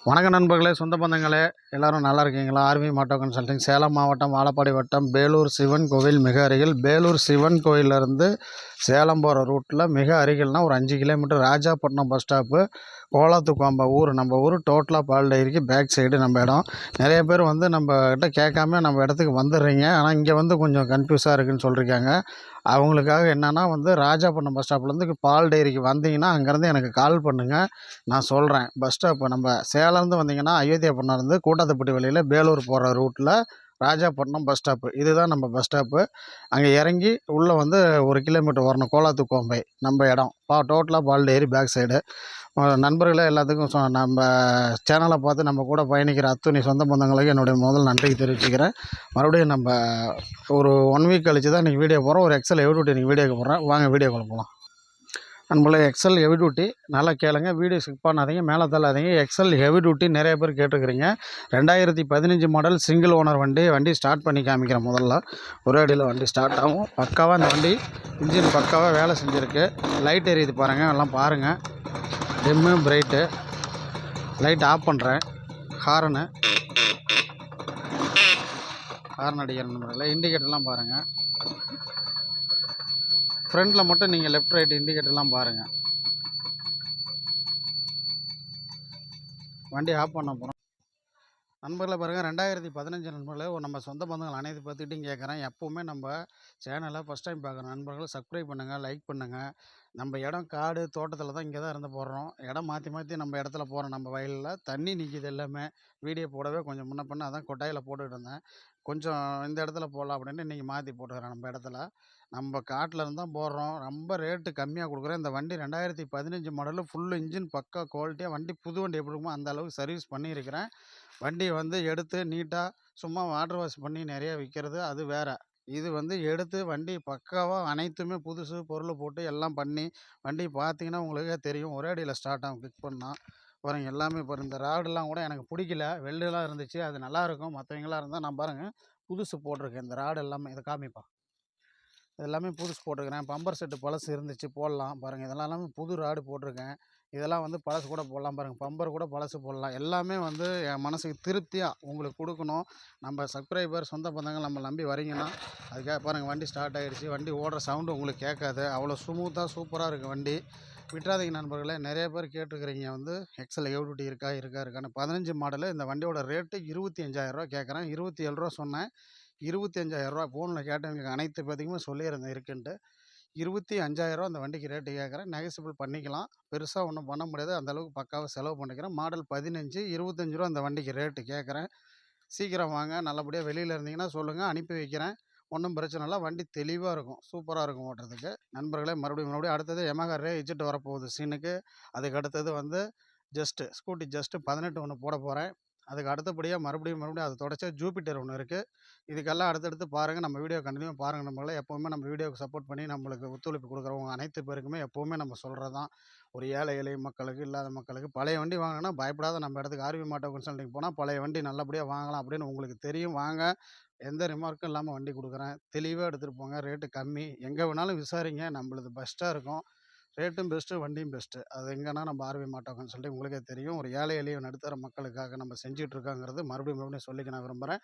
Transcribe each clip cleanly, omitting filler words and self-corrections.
வணக்க நண்பர்களே, சொந்த பந்தங்களே, எல்லோரும் நல்லா இருக்கீங்களா? ஆர்வி மாட்டோ கன்சல்டிங் சேலம் மாவட்டம் வாழப்பாடி வட்டம் பேலூர் சிவன் கோவில் மிக அருகில். பேலூர் சிவன் கோயிலேருந்து சேலம் போகிற ரூட்டில் மிக அருகில்னா ஒரு 5 கிலோமீட்டர் ராஜாப்பட்டினம் பஸ் ஸ்டாப்பு, கோலாத்துக்கோம்பை ஊர். நம்ம ஊர் டோட்டலாக பால் டைரிக்கு பேக் சைடு நம்ம இடம். நிறைய பேர் வந்து நம்ம கிட்ட கேட்காம நம்ம இடத்துக்கு வந்துடுறீங்க. ஆனால் இங்கே வந்து கொஞ்சம் கன்ஃபியூஸாக இருக்குதுன்னு சொல்லியிருக்காங்க. அவங்களுக்காக என்னென்னா வந்து ராஜாப்பட்டினம் பஸ் ஸ்டாப்லேருந்து பால் டைரிக்கு வந்தீங்கன்னா அங்கேருந்து எனக்கு கால் பண்ணுங்கள். நான் சொல்கிறேன். பஸ் ஸ்டாப்பு நம்ம சேலம்லேருந்து வந்தீங்கன்னா அயோத்தியாபட்டினம்லேருந்து கூட்டாத்துப்பட்டி வழியில் பேலூர் போகிற ரூட்டில் ராஜாப்பட்டினம் பஸ் ஸ்டாப்பு. இதுதான் நம்ம பஸ் ஸ்டாப்பு. அங்கே இறங்கி உள்ளே வந்து 1 கிலோமீட்டர் வரணும். கோலாத்துக்கோம்பை நம்ம இடம். டோட்டலாக பால் டைரி பேக் சைடு. நண்பர்களே, எல்லாத்துக்கும் நம்ம சேனலை பார்த்து நம்ம கூட பயணிக்கிற அத்துணை சொந்த பந்தங்களுக்கு என்னுடைய முதல் நன்றியை தெரிவிச்சுக்கிறேன். மறுபடியும் நம்ம ஒரு 1 வீக் கழிச்சு தான் இன்றைக்கி வீடியோ போடுறோம். ஒரு எக்ஸல் ஹெவி டியூட்டி இன்றைக்கி வீடியோக்கு போடுறேன். வாங்க வீடியோக்குள்ள போகலாம். நம்மள எக்ஸல் ஹெவி டியூட்டி நல்லா கேளுங்க, வீடியோ ஸ்கிப் பண்ணாதீங்க, மேலே தள்ளாதீங்க. எக்ஸல் ஹெவி டியூட்டி நிறைய பேர் கேட்டுக்கிறீங்க. 2015 மாடல் சிங்கிள் ஓனர் வண்டி ஸ்டார்ட் பண்ணி காமிக்கிறேன். முதல்ல ஒரே அடியில் வண்டி ஸ்டார்ட் ஆகும். பக்காவாக இந்த வண்டி இன்ஜின் பக்காவாக வேலை செஞ்சுருக்கு. லைட் எரியுது பாருங்கள், எல்லாம் பாருங்கள். Dim bright. லைட் ஆஃப் பண்ணுறேன். ஹார்ன் அடிக்கிற இண்டிகேட்டர்லாம் பாருங்கள். ஃப்ரண்டில் மட்டும் நீங்கள் லெஃப்ட் ரைட் இண்டிகேட்டர்லாம் பாருங்கள். வண்டி ஆஃப் பண்ண போகிறோம். நண்பர்களை பாருங்கள், 2015 நண்பர்களே. நம்ம சொந்த பந்தங்கள் அனைத்து பார்த்துக்கிட்டையும் கேட்குறேன். எப்போவுமே நம்ம சேனலை ஃபஸ்ட் டைம் பார்க்குற நண்பர்கள் சப்ஸ்கிரைப் பண்ணுங்கள், லைக் பண்ணுங்கள். நம்ம இடம் காடு தோட்டத்தில் தான், இங்கே தான் இருந்து போடுறோம். இடம் மாற்றி மாற்றி நம்ம இடத்துல போகிறோம். நம்ம வயலில் தண்ணி நிற்கிது எல்லாமே. வீடியோ போடவே கொஞ்சம் முன்ன பண்ண அதான் கொட்டாயில் போட்டுக்கிட்டு இருந்தேன். கொஞ்சம் இந்த இடத்துல போடலாம் அப்படின்னு இன்றைக்கி மாற்றி போட்டுக்கிறேன். நம்ம இடத்துல நம்ம காட்டில் இருந்து தான் போடுறோம். ரொம்ப ரேட்டு கம்மியாக கொடுக்குறேன். இந்த வண்டி 2015 மாடலு, ஃபுல் இன்ஜின் பக்கா குவாலிட்டியாக. வண்டி புது வண்டி எப்படி இருக்குமோ அந்த அளவுக்கு சர்வீஸ் பண்ணியிருக்கிறேன். வண்டி வந்து எடுத்து நீட்டாக சும்மா வாட்டர் வாஷ் பண்ணி நிறையா விற்கிறது அது வேறு. இது வந்து எடுத்து வண்டி பக்காவாக அனைத்துமே புதுசு பொருள் போட்டு எல்லாம் பண்ணி வண்டி பார்த்தீங்கன்னா உங்களுக்கே தெரியும். ஒரே அடியில் ஸ்டார்ட் ஆகும். கிளிக் பண்ணால் பாருங்கள். எல்லாமே பாருங்கள். இந்த ராடுலாம் கூட எனக்கு பிடிக்கல, வெள்ளுலாம் இருந்துச்சு. அது நல்லாயிருக்கும் மற்றவங்களாம் இருந்தால். நான் பாருங்கள் புதுசு போட்டிருக்கேன். இந்த ராடு எல்லாமே இதை காமிப்பா. இதெல்லாமே புதுசு போட்டிருக்கிறேன். பம்பர் செட்டு பழசு இருந்துச்சு, போடலாம் பாருங்கள். இதெல்லாம் எல்லாமே புது ராடு போட்டிருக்கேன். இதெல்லாம் வந்து பழசு கூட போடலாம் பாருங்கள். பம்பர் கூட பழசு போடலாம். எல்லாமே வந்து என் மனசுக்கு திருப்தியாக உங்களுக்கு கொடுக்கணும். நம்ம சப்ஸ்கிரைபர் சொந்த பந்தங்கள் நம்ம நம்பி வரீங்கன்னா அதுக்காக பாருங்கள். வண்டி ஸ்டார்ட் ஆகிடுச்சு. வண்டி ஓடுற சவுண்டு உங்களுக்கு கேட்காது. அவ்வளோ ஸ்மூத்தாக சூப்பராக இருக்குது வண்டி. விட்டுறாதீங்க நண்பர்களே. நிறைய பேர் கேட்டுருக்கிறீங்க வந்து எக்ஸல் ஹெவி டியூட்டி இருக்கான்னு. 15 மாடலு. இந்த வண்டியோட ரேட்டு 25,000 கேட்குறேன். 27 சொன்னேன். 25,000 ஃபோனில் கேட்டவங்களுக்கு அனைத்து பேத்துக்குமே சொல்லியிருந்தேன் இருக்குன்ட்டு. 25,000 அந்த வண்டிக்கு ரேட்டு கேட்குறேன். நெகசிபிள் பண்ணிக்கலாம். பெருசாக ஒன்றும் பண்ண முடியாது. அந்தளவுக்கு பக்காவாக செலவு பண்ணிக்கிறேன். மாடல் 15, 25 அந்த வண்டிக்கு ரேட்டு கேட்குறேன். சீக்கிரம் வாங்க. நல்லபடியாக வெளியில் இருந்தீங்கன்னா சொல்லுங்கள், அனுப்பி வைக்கிறேன். ஒன்றும் பிரச்சனை இல்லை. வண்டி தெளிவாக இருக்கும், சூப்பராக இருக்கும் ஓட்டுறதுக்கு. நண்பர்களே, மறுபடியும் அடுத்தது Yamaha Ray Z வரப்போகுது சீனுக்கு. அதுக்கு அடுத்தது வந்து ஸ்கூட்டி ஜஸ்ட்டு 18 ஒன்று போட போகிறேன். அதுக்கு அடுத்தபடியாக மறுபடியும் அதை தொடச்சா ஜூபிட்டர் ஒன்று இருக்குது. இதுக்கெல்லாம் அடுத்தடுத்து பாருங்கள். நம்ம வீடியோ கண்டினியூ பாருங்கள் நண்பர்களே. எப்போவுமே நம்ம வீடியோவுக்கு சப்போர்ட் பண்ணி நம்மளுக்கு ஒத்துழைப்பு கொடுக்குறவங்க அனைத்து பேருக்குமே எப்போவுமே நம்ம சொல்கிறது தான். ஒரு ஏழை எளிய மக்களுக்கு, இல்லாத மக்களுக்கு பழைய வண்டி வாங்கினா பயப்படாத நம்ம இடத்துக்கு ஆர்வி மாட்டோ கன்சல்டிங் போனால் பழைய வண்டி நல்லபடியாக வாங்கலாம் அப்படின்னு உங்களுக்கு தெரியும். வாங்க. எந்த ரிமார்க்கும் இல்லாமல் வண்டி கொடுக்குறேன். தெளிவாக எடுத்துகிட்டு போங்க. ரேட்டு கம்மி. எங்கே வேணாலும் விசாரிங்க. நம்மளது பெஸ்ட்டாக இருக்கும். ரேட்டும் பெஸ்ட்டு, வண்டியும் பெஸ்ட்டு. அது எங்கன்னா நம்ம ஆர்வி மாட்டோம்னு சொல்லிட்டு உங்களுக்கே தெரியும். ஒரு ஏழை எளிய நடுத்தர மக்களுக்காக நம்ம செஞ்சிட்ருக்கோங்கிறது மறுபடியும் சொல்லிக்க நான் விரும்புகிறேன்.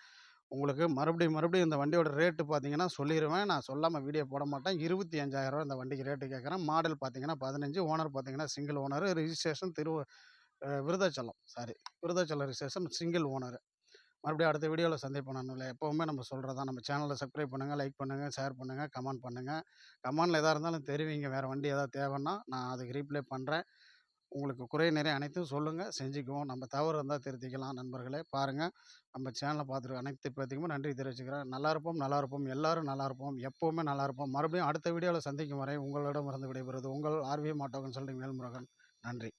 உங்களுக்கு மறுபடியும் இந்த வண்டியோட ரேட்டு பார்த்தீங்கன்னா சொல்லிடுவேன். நான் சொல்லாமல் வீடியோ போட மாட்டேன். 25,000 இந்த வண்டிக்கு ரேட்டு கேட்குறேன். மாடல் பார்த்தீங்கன்னா 15. ஓனர் பார்த்தீங்கன்னா single owner. Registration Virudhachalam. Virudhachalam registration, single owner. மறுபடியும் அடுத்த வீடியோவில் சந்திப்போம். நண்பர்களே, எப்போவுமே நம்ம சொல்கிறது தான். நம்ம சேனலை சப்ஸ்கிரைப் பண்ணுங்கள், லைக் பண்ணுங்கள், ஷேர் பண்ணுங்கள், கமெண்ட் பண்ணுங்கள். கமெண்டில் எதாக இருந்தாலும் தெரிவிங்க. வேறு வண்டி எதாவது தேவைன்னா நான் அதுக்கு ரீப்ளை பண்ணுறேன். உங்களுக்கு குறை நிறைய அனைத்தும் சொல்லுங்கள், செஞ்சுக்குவோம். நம்ம தவறு இருந்தால் திருத்திக்கலாம். நண்பர்களே பாருங்கள், நம்ம சேனலை பார்த்துட்டு அனைத்து பேத்துக்குமே நன்றி தெரிவிச்சுக்கிறேன். நல்லா இருப்போம், எல்லோரும் நல்லா இருப்போம், எப்போவுமே நல்லா இருப்போம். மறுபடியும் அடுத்த வீடியோவில் சந்திக்கும் வரை உங்களிடமிருந்து விடைபெறுவது உங்கள் ஆர்வி மாட்டோ கன்சல்டிங் வேல்முருகன். நன்றி.